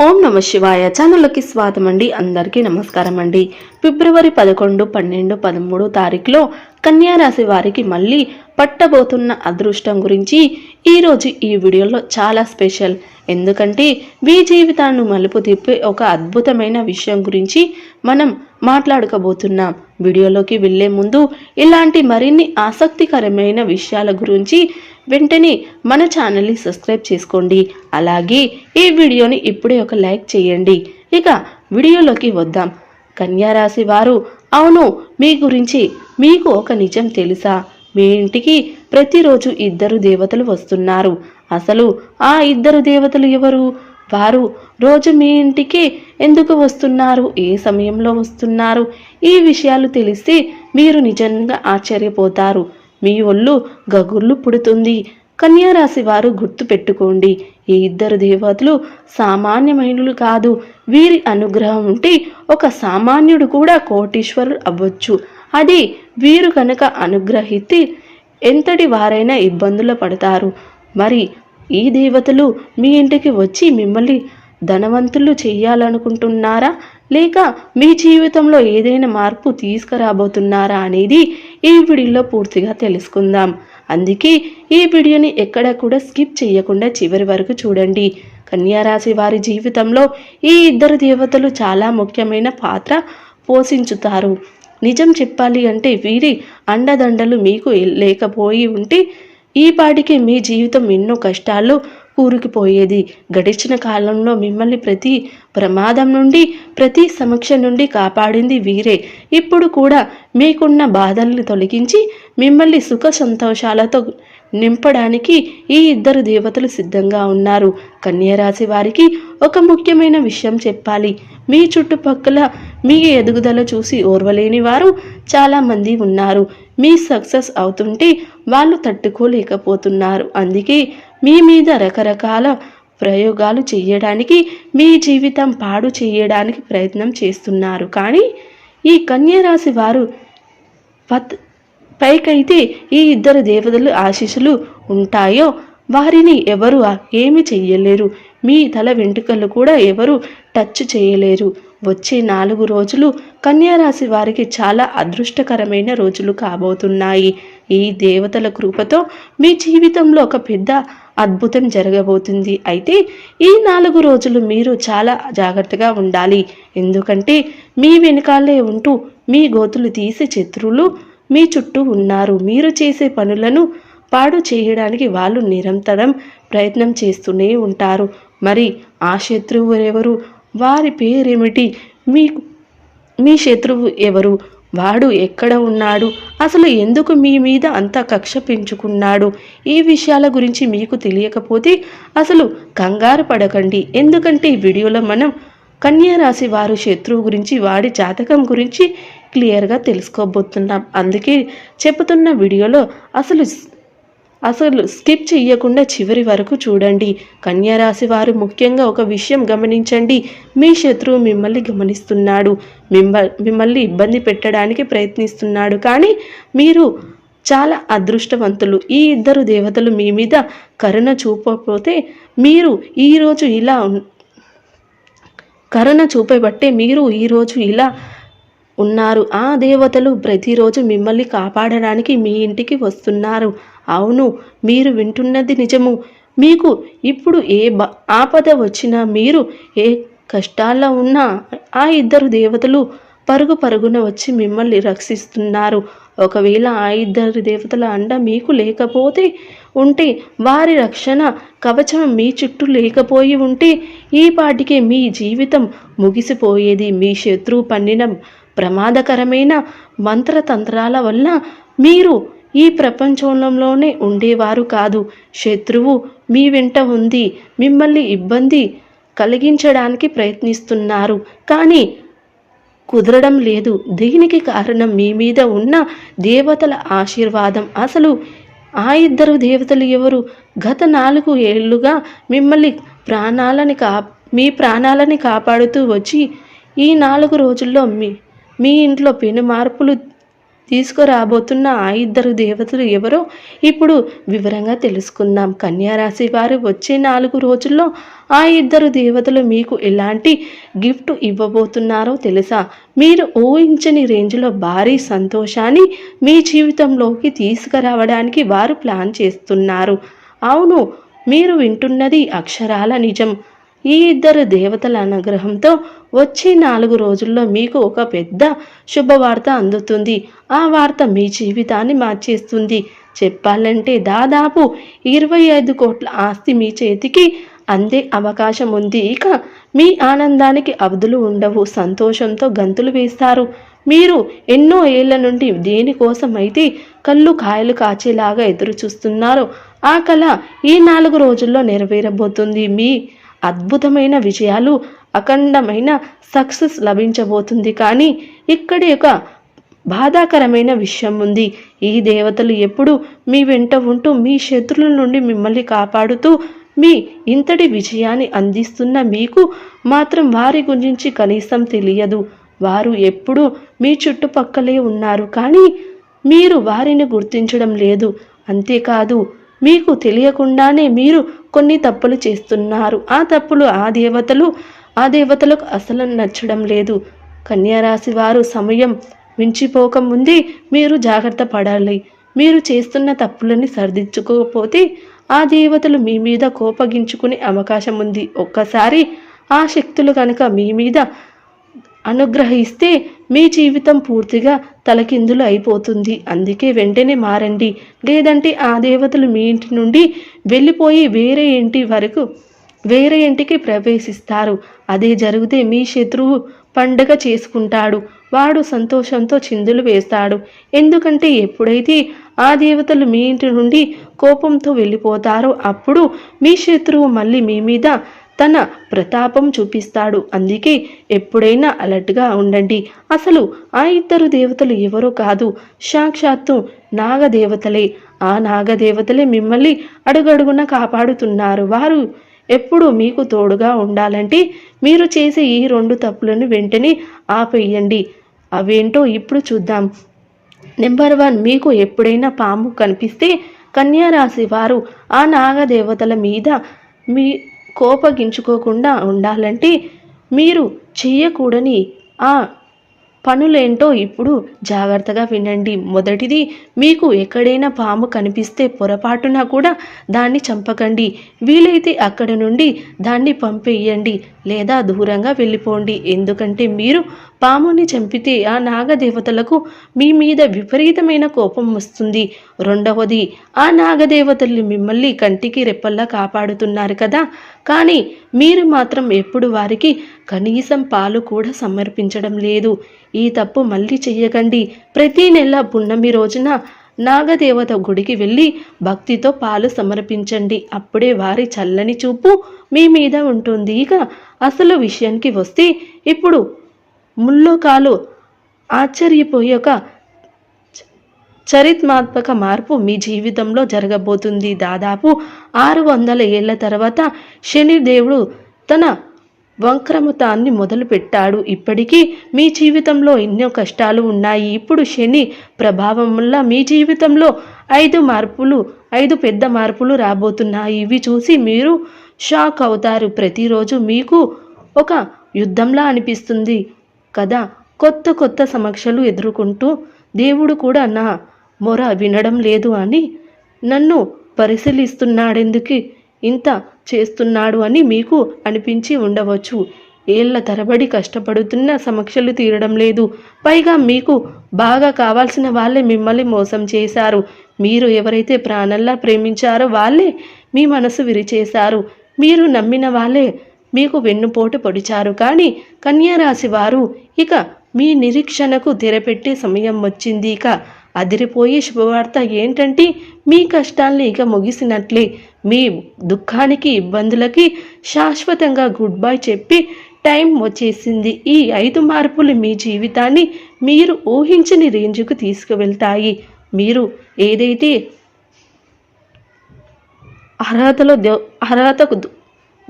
ఓం నమ శివాయ ఛానల్కి స్వాగతం అండి. అందరికీ నమస్కారం అండి. ఫిబ్రవరి 11, 12, 13 తారీఖులో కన్యా రాశి వారికి మళ్ళీ పట్టబోతున్న అదృష్టం గురించి ఈరోజు ఈ వీడియోలో చాలా స్పెషల్. ఎందుకంటే మీ జీవితాన్ని మలుపు తిప్పే ఒక అద్భుతమైన విషయం గురించి మనం మాట్లాడుకోబోతున్నాం. వీడియోలోకి వెళ్లే ముందు ఇలాంటి మరిన్ని ఆసక్తికరమైన విషయాల గురించి వెంటనే మన ఛానల్ని సబ్స్క్రైబ్ చేసుకోండి. అలాగే ఈ వీడియోని ఇప్పుడే ఒక లైక్ చేయండి. ఇక వీడియోలోకి వద్దాం. కన్యా రాశి వారు, అవును, మీ గురించి మీకు ఒక నిజం తెలుసా? మీ ఇంటికి ప్రతిరోజు ఇద్దరు దేవతలు వస్తున్నారు. అసలు ఆ ఇద్దరు దేవతలు ఎవరు? వారు రోజు మీ ఇంటికి ఎందుకు వస్తున్నారు? ఏ సమయంలో వస్తున్నారు? ఈ విషయాలు తెలిస్తే మీరు నిజంగా ఆశ్చర్యపోతారు. మీ ఒళ్ళు గగుర్లు పుడుతుంది. కన్యా రాశి వారు గుర్తు పెట్టుకోండి, ఈ ఇద్దరు దేవతలు సామాన్యమైనలు కాదు. వీరి అనుగ్రహం ఉంటే ఒక సామాన్యుడు కూడా కోటీశ్వరుడు అవ్వచ్చు. అది వీరు కనుక అనుగ్రహిస్తే ఎంతటి వారైనా ఇబ్బందులు పడతారు. మరి ఈ దేవతలు మీ ఇంటికి వచ్చి మిమ్మల్ని ధనవంతులు చేయాలనుకుంటున్నారా, లేక మీ జీవితంలో ఏదైనా మార్పు తీసుకురాబోతున్నారా అనేది ఈ వీడియోలో పూర్తిగా తెలుసుకుందాం. అందుకే ఈ వీడియోని ఎక్కడ కూడా స్కిప్ చేయకుండా చివరి వరకు చూడండి. కన్యా రాశి వారి జీవితంలో ఈ ఇద్దరు దేవతలు చాలా ముఖ్యమైన పాత్ర పోషించుతారు. నిజం చెప్పాలి అంటే వీరి అండదండలు మీకు లేకపోయి ఉంటే ఈ పాటికి మీ జీవితం ఎన్నో కష్టాలు కూరుకుపోయేది. గడిచిన కాలంలో మిమ్మల్ని ప్రతి ప్రమాదం నుండి, ప్రతి సమస్య నుండి కాపాడింది వీరే. ఇప్పుడు కూడా మీకున్న బాధల్ని తొలగించి మిమ్మల్ని సుఖ సంతోషాలతో నింపడానికి ఈ ఇద్దరు దేవతలు సిద్ధంగా ఉన్నారు. కన్యా రాశి వారికి ఒక ముఖ్యమైన విషయం చెప్పాలి. మీ చుట్టుపక్కల మీ ఎదుగుదల చూసి ఓర్వలేని వారు చాలామంది ఉన్నారు. మీ సక్సెస్ అవుతుంటే వాళ్ళు తట్టుకోలేకపోతున్నారు. అందుకే మీ మీద రకరకాల ప్రయోగాలు చేయడానికి, మీ జీవితం పాడు చేయడానికి ప్రయత్నం చేస్తున్నారు. కానీ ఈ కన్యా రాశి వారు పైకైతే ఈ ఇద్దరు దేవతలు ఆశీస్సులు ఉంటాయో వారిని ఎవరు ఏమి చెయ్యలేరు. మీ తల వెంట్రుకలు కూడా ఎవరు టచ్ చేయలేరు. వచ్చే 4 రోజులు కన్యా రాశి వారికి చాలా అదృష్టకరమైన రోజులు కాబోతున్నాయి. ఈ దేవతల కృపతో మీ జీవితంలో ఒక పెద్ద అద్భుతం జరగబోతుంది. అయితే ఈ 4 రోజులు మీరు చాలా జాగ్రత్తగా ఉండాలి. ఎందుకంటే మీ వెనకాలే ఉంటూ మీ గోతులు తీసే శత్రువులు మీ చుట్టూ ఉన్నారు. మీరు చేసే పనులను పాడు చేయడానికి వాళ్ళు నిరంతరం ప్రయత్నం చేస్తూనే ఉంటారు. మరి ఆ శత్రువు ఎవరు? వారి పేరేమిటి? మీ శత్రువు ఎవరు? వాడు ఎక్కడ ఉన్నాడు? అసలు ఎందుకు మీ మీద అంత కక్ష పెంచుకున్నాడు? ఈ విషయాల గురించి మీకు తెలియకపోతే అసలు కంగారు పడకండి. ఎందుకంటే ఈ వీడియోలో మనం కన్యా రాశి వారు శత్రువు గురించి, వాడి జాతకం గురించి క్లియర్గా తెలుసుకోబోతున్నాం. అందుకే చెబుతున్న వీడియోలో అసలు స్కిప్ చేయకుండా చివరి వరకు చూడండి. కన్యా రాశి వారు ముఖ్యంగా ఒక విషయం గమనించండి. మీ శత్రువు మిమ్మల్ని గమనిస్తున్నాడు, మిమ్మల్ని ఇబ్బంది పెట్టడానికి ప్రయత్నిస్తున్నాడు. కానీ మీరు చాలా అదృష్టవంతులు. ఈ ఇద్దరు దేవతలు మీ మీద కరుణ చూపకపోతే మీరు ఈరోజు ఇలా కరుణ చూపబట్టే మీరు ఈరోజు ఇలా ఉన్నారు. ఆ దేవతలు ప్రతిరోజు మిమ్మల్ని కాపాడడానికి మీ ఇంటికి వస్తున్నారు. అవును, మీరు వింటున్నది నిజము. మీకు ఇప్పుడు ఏ ఆపద వచ్చినా, మీరు ఏ కష్టాల్లో ఉన్నా ఆ ఇద్దరు దేవతలు పరుగు పరుగున వచ్చి మిమ్మల్ని రక్షిస్తున్నారు. ఒకవేళ ఆ ఇద్దరు దేవతల అండ మీకు లేకపోతే ఉంటే, వారి రక్షణ కవచం మీ చుట్టూ లేకపోయి ఉంటే ఈ పాటికే మీ జీవితం ముగిసిపోయేది. మీ శత్రువు పన్నిన ప్రమాదకరమైన మంత్రతంత్రాల వల్ల మీరు ఈ ప్రపంచంలోనే ఉండేవారు కాదు. శత్రువు మీ వెంట ఉంది, మిమ్మల్ని ఇబ్బంది కలిగించడానికి ప్రయత్నిస్తున్నారు. కానీ కుదరడం లేదు. దీనికి కారణం మీ మీద ఉన్న దేవతల ఆశీర్వాదం. అసలు ఆ ఇద్దరు దేవతలు ఎవరు? గత 4 ఏళ్లుగా మిమ్మల్ని మీ ప్రాణాలని కాపాడుతూ వచ్చి ఈ 4 రోజుల్లో మీ ఇంట్లో పెను మార్పులు తీసుకురాబోతున్న ఆ ఇద్దరు దేవతలు ఎవరో ఇప్పుడు వివరంగా తెలుసుకుందాం. కన్యా రాశి వారు వచ్చే 4 రోజుల్లో ఆ ఇద్దరు దేవతలు మీకు ఎలాంటి గిఫ్ట్ ఇవ్వబోతున్నారో తెలుసా? మీరు ఊహించని రేంజ్లో భారీ సంతోషాన్ని మీ జీవితంలోకి తీసుకురావడానికి వారు ప్లాన్ చేస్తున్నారు. అవును, మీరు వింటున్నది అక్షరాల నిజం. ఈ ఇద్దరు దేవతల అనుగ్రహంతో వచ్చే 4 రోజుల్లో మీకు ఒక పెద్ద శుభవార్త అందుతుంది. ఆ వార్త మీ జీవితాన్ని మార్చేస్తుంది. చెప్పాలంటే దాదాపు 25 కోట్ల ఆస్తి మీ చేతికి అందే అవకాశం ఉంది. ఇక మీ ఆనందానికి అవధులు ఉండవు. సంతోషంతో గంతులు వేస్తారు. మీరు ఎన్నో ఏళ్ల నుండి దేనికోసం అయితే కళ్ళు కాయలు కాచేలాగా ఎదురు చూస్తున్నారో ఆ కళ ఈ 4 రోజుల్లో నెరవేరబోతుంది. మీ అద్భుతమైన విజయాలు, అఖండమైన సక్సెస్ లభించబోతుంది. కానీ ఇక్కడే ఒక బాధాకరమైన విషయం ఉంది. ఈ దేవతలు ఎప్పుడు మీ వెంట ఉంటూ మీ శత్రువుల నుండి మిమ్మల్ని కాపాడుతూ మీ ఇంతటి విజయాన్ని అందిస్తున్న మీకు మాత్రం వారి గురించి కనీసం తెలియదు. వారు ఎప్పుడూ మీ చుట్టుపక్కలే ఉన్నారు, కానీ మీరు వారిని గుర్తించడం లేదు. అంతేకాదు, మీకు తెలియకుండానే మీరు కొన్ని తప్పులు చేస్తున్నారు. ఆ తప్పులు ఆ దేవతలకు అసలు నచ్చడం లేదు. కన్యారాశి వారు సమయం మించిపోకముందే మీరు జాగ్రత్త పడాలి. మీరు చేస్తున్న తప్పులని సరిదిద్దుకోకపోతే ఆ దేవతలు మీ మీద కోపగించుకునే అవకాశం ఉంది. ఒక్కసారి ఆ శక్తులు కనుక మీ మీద అనుగ్రహిస్తే మీ జీవితం పూర్తిగా తలకిందులు అయిపోతుంది. అందుకే వెంటనే మారండి. లేదంటే ఆ దేవతలు మీ ఇంటి నుండి వెళ్ళిపోయి వేరే ఇంటికి ప్రవేశిస్తారు. అదే జరిగితే మీ శత్రువు పండగ చేసుకుంటాడు. వాడు సంతోషంతో చిందులు వేస్తాడు. ఎందుకంటే ఎప్పుడైతే ఆ దేవతలు మీ ఇంటి నుండి కోపంతో వెళ్ళిపోతారో అప్పుడు మీ శత్రువు మళ్ళీ మీ మీద తన ప్రతాపం చూపిస్తాడు. అందుకే ఎప్పుడైనా అలర్ట్గా ఉండండి. అసలు ఆ ఇద్దరు దేవతలు ఎవరో కాదు, సాక్షాత్తు నాగదేవతలే. ఆ నాగదేవతలే మిమ్మల్ని అడుగడుగున కాపాడుతున్నారు. వారు ఎప్పుడు మీకు తోడుగా ఉండాలంటే మీరు చేసే ఈ 2 తప్పులను వెంటనే ఆపేయండి. అవేంటో ఇప్పుడు చూద్దాం. నెంబర్ 1, మీకు ఎప్పుడైనా పాము కనిపిస్తే కన్యా రాశి వారు ఆ నాగదేవతల మీద మీ కోపగించుకోకుండా ఉండాలంటే మీరు చేయకూడని ఆ పనులేంటో ఇప్పుడు జాగ్రత్తగా వినండి. మొదటిది, మీకు ఎక్కడైనా పాము కనిపిస్తే పొరపాటున కూడా దాన్ని చంపకండి. వీలైతే అక్కడ నుండి దాన్ని పంపేయండి లేదా దూరంగా వెళ్ళిపోండి. ఎందుకంటే మీరు పాముని చంపితే ఆ నాగదేవతలకు మీ మీద విపరీతమైన కోపం వస్తుంది. రెండవది, ఆ నాగదేవతలు మిమ్మల్ని కంటికి రెప్పల్లా కాపాడుతున్నారు కదా, కానీ మీరు మాత్రం ఎప్పుడు వారికి కనీసం పాలు కూడా సమర్పించడం లేదు. ఈ తప్పు మళ్ళీ చెయ్యకండి. ప్రతి నెల పున్నమి రోజున నాగదేవత గుడికి వెళ్ళి భక్తితో పాలు సమర్పించండి. అప్పుడే వారి చల్లని చూపు మీ మీద ఉంటుంది. ఇక అసలు విషయానికి వస్తే ఇప్పుడు ముల్లోకాలు ఆశ్చర్యపోయే ఒక చరిత్రాత్మక మార్పు మీ జీవితంలో జరగబోతుంది. దాదాపు 600 ఏళ్ల తర్వాత శనిదేవుడు తన వక్రముతాన్ని మొదలు పెట్టాడు. ఇప్పటికీ మీ జీవితంలో ఎన్నో కష్టాలు ఉన్నాయి. ఇప్పుడు శని ప్రభావం వల్ల మీ జీవితంలో 5 పెద్ద మార్పులు రాబోతున్నాయి. ఇవి చూసి మీరు షాక్ అవుతారు. ప్రతిరోజు మీకు ఒక యుద్ధంలా అనిపిస్తుంది కదా. కొత్త సమస్యలు ఎదుర్కొంటూ దేవుడు కూడా నా మొర వినడం లేదు అని నన్ను పరిశీలిస్తున్నాడెందుకు ఇంత చేస్తున్నాడు అని మీకు అనిపించి ఉండవచ్చు. ఏళ్ల తరబడి కష్టపడుతున్న సమస్యలు తీరడం లేదు. పైగా మీకు బాగా కావాల్సిన వాళ్ళే మిమ్మల్ని మోసం చేశారు. మీరు ఎవరైతే ప్రాణంలా ప్రేమించారో వాళ్ళే మీ మనసు విరిచేశారు. మీరు నమ్మిన వాళ్ళే మీకు వెన్నుపోటు పొడిచారు. కానీ కన్యా రాశి వారు ఇక మీ నిరీక్షణకు తెరపెట్టే సమయం వచ్చింది. ఇక అదిరిపోయే శుభవార్త ఏంటంటే మీ కష్టాల్ని ఇక ముగిసినట్లే. మీ దుఃఖానికి ఇబ్బందులకి శాశ్వతంగా గుడ్ బై చెప్పి టైం వచ్చేసింది. ఈ 5 మార్పులు మీ జీవితాన్ని మీరు ఊహించని రేంజ్కు తీసుకువెళ్తాయి. మీరు ఏదైతే అర్హతకు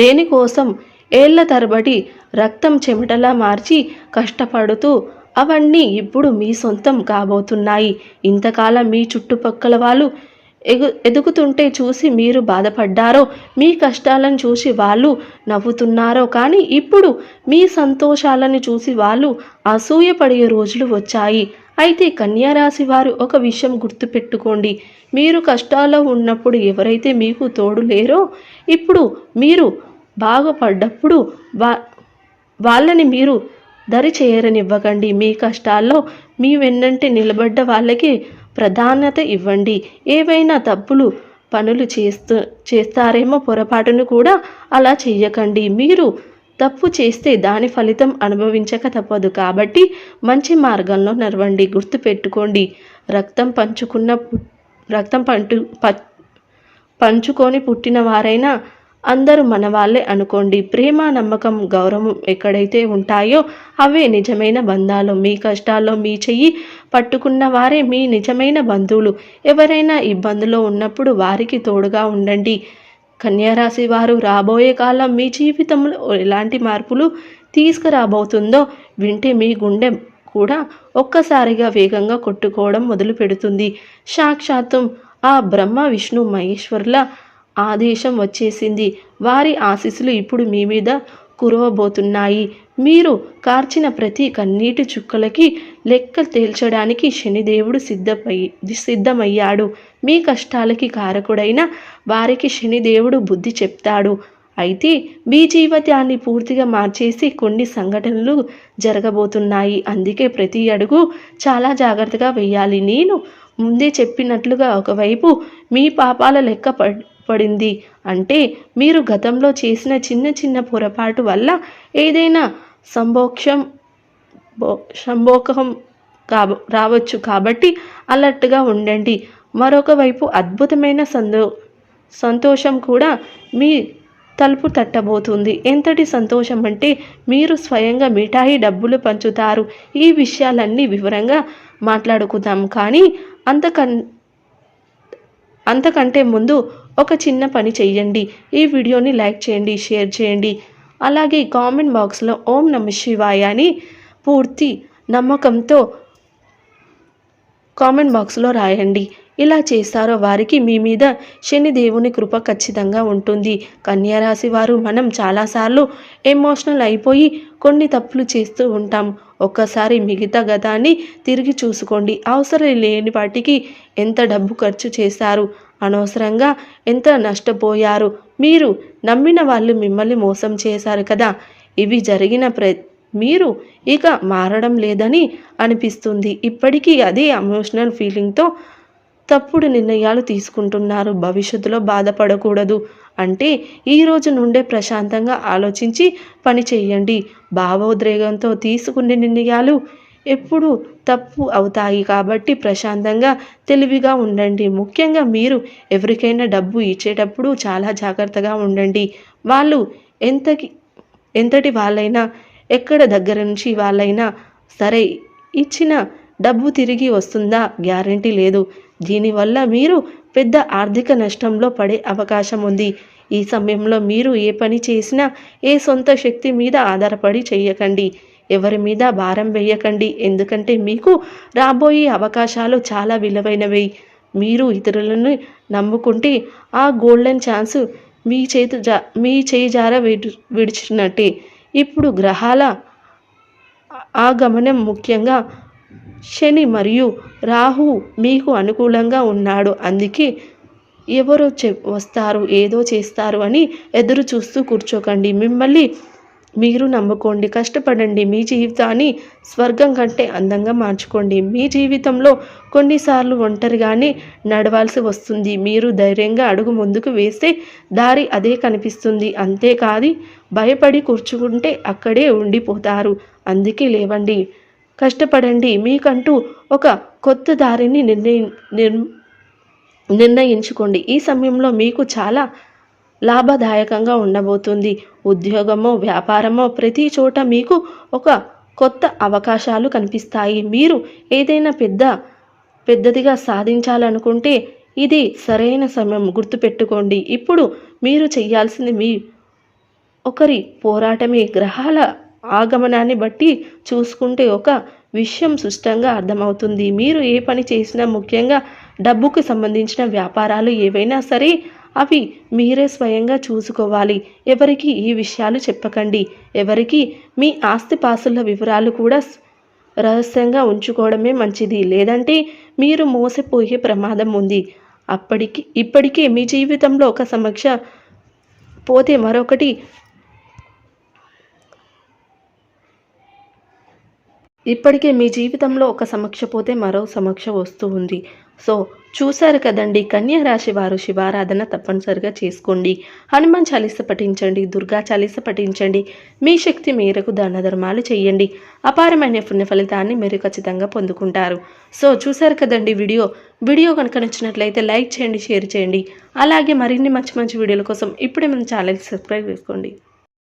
దేనికోసం ఏళ్ల తరబడి రక్తం చెమటలా మార్చి కష్టపడుతూ అవన్నీ ఇప్పుడు మీ సొంతం కాబోతున్నాయి. ఇంతకాలం మీ చుట్టుపక్కల వాళ్ళు ఎదుగుతుంటే చూసి మీరు బాధపడ్డారో, మీ కష్టాలను చూసి వాళ్ళు నవ్వుతున్నారో, కానీ ఇప్పుడు మీ సంతోషాలను చూసి వాళ్ళు అసూయపడే రోజులు వచ్చాయి. అయితే కన్యా రాశి వారు ఒక విషయం గుర్తుపెట్టుకోండి. మీరు కష్టాల్లో ఉన్నప్పుడు ఎవరైతే మీకు తోడు లేరో, ఇప్పుడు మీరు బాగుపడ్డప్పుడు వాళ్ళని మీరు దరి చేయరనివ్వకండి. మీ కష్టాల్లో మీ వెన్నంటి నిలబడ్డ వాళ్ళకి ప్రాధాన్యత ఇవ్వండి. ఏవైనా తప్పులు పనులు చేస్తారేమో, పొరపాటును కూడా అలా చెయ్యకండి. మీరు తప్పు చేస్తే దాని ఫలితం అనుభవించక తప్పదు. కాబట్టి మంచి మార్గంలో నడవండి. గుర్తుపెట్టుకోండి, రక్తం పంచుకొని పుట్టిన వారైనా అందరూ మన వాళ్ళే అనుకోండి. ప్రేమ, నమ్మకం, గౌరవం ఎక్కడైతే ఉంటాయో అవే నిజమైన బంధాలు. మీ కష్టాల్లో మీ చెయ్యి పట్టుకున్న వారే మీ నిజమైన బంధువులు. ఎవరైనా ఇబ్బందులో ఉన్నప్పుడు వారికి తోడుగా ఉండండి. కన్యారాశి వారు రాబోయే కాలం మీ జీవితంలో ఎలాంటి మార్పులు తీసుకురాబోతుందో వింటే మీ గుండె కూడా ఒక్కసారిగా వేగంగా కొట్టుకోవడం మొదలు పెడుతుంది. సాక్షాత్తు ఆ బ్రహ్మ, విష్ణు, మహేశ్వరుల ఆదేశం వచ్చేసింది. వారి ఆశీస్సులు ఇప్పుడు మీ మీద కురవబోతున్నాయి. మీరు కార్చిన ప్రతి కన్నీటి చుక్కలకి లెక్క తేల్చడానికి శనిదేవుడు సిద్ధమయ్యాడు. మీ కష్టాలకి కారకుడైన వారికి శనిదేవుడు బుద్ధి చెప్తాడు. అయితే మీ జీవితాన్ని పూర్తిగా మార్చేసి కొన్ని సంఘటనలు జరగబోతున్నాయి. అందుకే ప్రతి అడుగు చాలా జాగ్రత్తగా వేయాలి. నేను ముందే చెప్పినట్లుగా ఒకవైపు మీ పాపాల లెక్క పడింది అంటే మీరు గతంలో చేసిన చిన్న చిన్న పొరపాటు వల్ల ఏదైనా సంభోగం రావచ్చు. కాబట్టి అలర్ట్గా ఉండండి. మరొక వైపు అద్భుతమైన సంతోషం కూడా మీ తలుపు తట్టబోతుంది. ఎంతటి సంతోషం అంటే మీరు స్వయంగా మిఠాయి డబ్బులు పంచుతారు. ఈ విషయాలన్నీ వివరంగా మాట్లాడుకుందాం. కానీ అంతకంటే ముందు ఒక చిన్న పని చెయ్యండి. ఈ వీడియోని లైక్ చేయండి, షేర్ చేయండి. అలాగే కామెంట్ బాక్స్లో ఓం నమః శివాయ అని పూర్తి నమ్మకంతో కామెంట్ బాక్స్లో రాయండి. ఇలా చేస్తారో వారికి మీ మీద శనిదేవుని కృప ఖచ్చితంగా ఉంటుంది. కన్యారాశి వారు మనం చాలాసార్లు ఎమోషనల్ అయిపోయి కొన్ని తప్పులు చేస్తూ ఉంటాం. ఒక్కసారి మిగతా గతాన్ని తిరిగి చూసుకోండి. అవసరం లేని వాటికి ఎంత డబ్బు ఖర్చు చేశారు, అనవసరంగా ఎంత నష్టపోయారు. మీరు నమ్మిన వాళ్ళు మిమ్మల్ని మోసం చేశారు కదా. ఇవి జరిగిన మీరు ఇక మారడం లేదని అనిపిస్తుంది. ఇప్పటికీ అదే ఎమోషనల్ ఫీలింగ్తో తప్పుడు నిర్ణయాలు తీసుకుంటున్నారు. భవిష్యత్తులో బాధపడకూడదు అంటే ఈ రోజు నుండే ప్రశాంతంగా ఆలోచించి పని చేయండి. భావోద్రేకంతో తీసుకునే నిర్ణయాలు ఎప్పుడు తప్పు అవుతాయి. కాబట్టి ప్రశాంతంగా తెలివిగా ఉండండి. ముఖ్యంగా మీరు ఎవరికైనా డబ్బు ఇచ్చేటప్పుడు చాలా జాగ్రత్తగా ఉండండి. వాళ్ళు ఎంతటి వాళ్ళైనా, ఎక్కడ దగ్గర నుంచి వాళ్ళైనా సరే, ఇచ్చిన డబ్బు తిరిగి వస్తుందా గ్యారంటీ లేదు. దీనివల్ల మీరు పెద్ద ఆర్థిక నష్టంలో పడే అవకాశం ఉంది. ఈ సమయంలో మీరు ఏ పని చేసినా ఏ సొంత శక్తి మీద ఆధారపడి చేయకండి. ఎవరి మీద భారం వేయకండి. ఎందుకంటే మీకు రాబోయే అవకాశాలు చాలా విలువైనవి. మీరు ఇతరులను నమ్ముకుంటే ఆ గోల్డెన్ ఛాన్స్ మీ చేయి జార విడిచినట్టే. ఇప్పుడు గ్రహాల ఆగమనం, ముఖ్యంగా శని మరియు రాహు మీకు అనుకూలంగా ఉన్నాడు. అందుకే ఎవరో వస్తారు, ఏదో చేస్తారు అని ఎదురు చూస్తూ కూర్చోకండి. మిమ్మల్ని మీరు నమ్ముకోండి, కష్టపడండి. మీ జీవితాన్ని స్వర్గం కంటే అందంగా మార్చుకోండి. మీ జీవితంలో కొన్నిసార్లు ఒంటరిగానే నడవాల్సి వస్తుంది. మీరు ధైర్యంగా అడుగు ముందుకు వేస్తే దారి అదే కనిపిస్తుంది. అంతేకాదు భయపడి కూర్చుంటే అక్కడే ఉండిపోతారు. అందుకే లేవండి, కష్టపడండి. మీకంటూ ఒక కొత్త దారిని నిర్ణయించుకోండి. ఈ సమయంలో మీకు చాలా లాభదాయకంగా ఉండబోతుంది. ఉద్యోగమో వ్యాపారమో ప్రతి చోట మీకు ఒక కొత్త అవకాశాలు కనిపిస్తాయి. మీరు ఏదైనా పెద్దదిగా సాధించాలనుకుంటే ఇది సరైన సమయం. గుర్తుపెట్టుకోండి, ఇప్పుడు మీరు చేయాల్సింది మీ ఒకరి పోరాటమే. గ్రహాల ఆగమనాన్ని బట్టి చూసుకుంటే ఒక విషయం స్పష్టంగా అర్థమవుతుంది. మీరు ఏ పని చేసినా, ముఖ్యంగా డబ్బుకు సంబంధించిన వ్యాపారాలు ఏవైనా సరే అవి మీరే స్వయంగా చూసుకోవాలి. ఎవరికి ఈ విషయాలు చెప్పకండి. ఎవరికి మీ ఆస్తిపాస్తుల వివరాలు కూడా రహస్యంగా ఉంచుకోవడమే మంచిది. లేదంటే మీరు మోసపోయే ప్రమాదం ఉంది. ఇప్పటికే మీ జీవితంలో ఒక సమస్య పోతే మరొకటి ఇప్పటికే మీ జీవితంలో ఒక సమస్య పోతే మరో సమస్య వస్తూ ఉంది. సో చూశారు కదండి, కన్యా రాశి వారు శివారాధన తప్పనిసరిగా చేసుకోండి. హనుమాన్ చాలీస పఠించండి, దుర్గా చాలీస పఠించండి. మీ శక్తి మేరకు దాన ధర్మాలు చేయండి. అపారమైన పుణ్య ఫలితాన్ని మీరు ఖచ్చితంగా పొందుకుంటారు. సో చూశారు కదండి వీడియో కనుక నచ్చినట్లయితే లైక్ చేయండి, షేర్ చేయండి. అలాగే మరిన్ని మంచి మంచి వీడియోల కోసం ఇప్పుడే మన ఛానల్కి సబ్స్క్రైబ్ చేసుకోండి.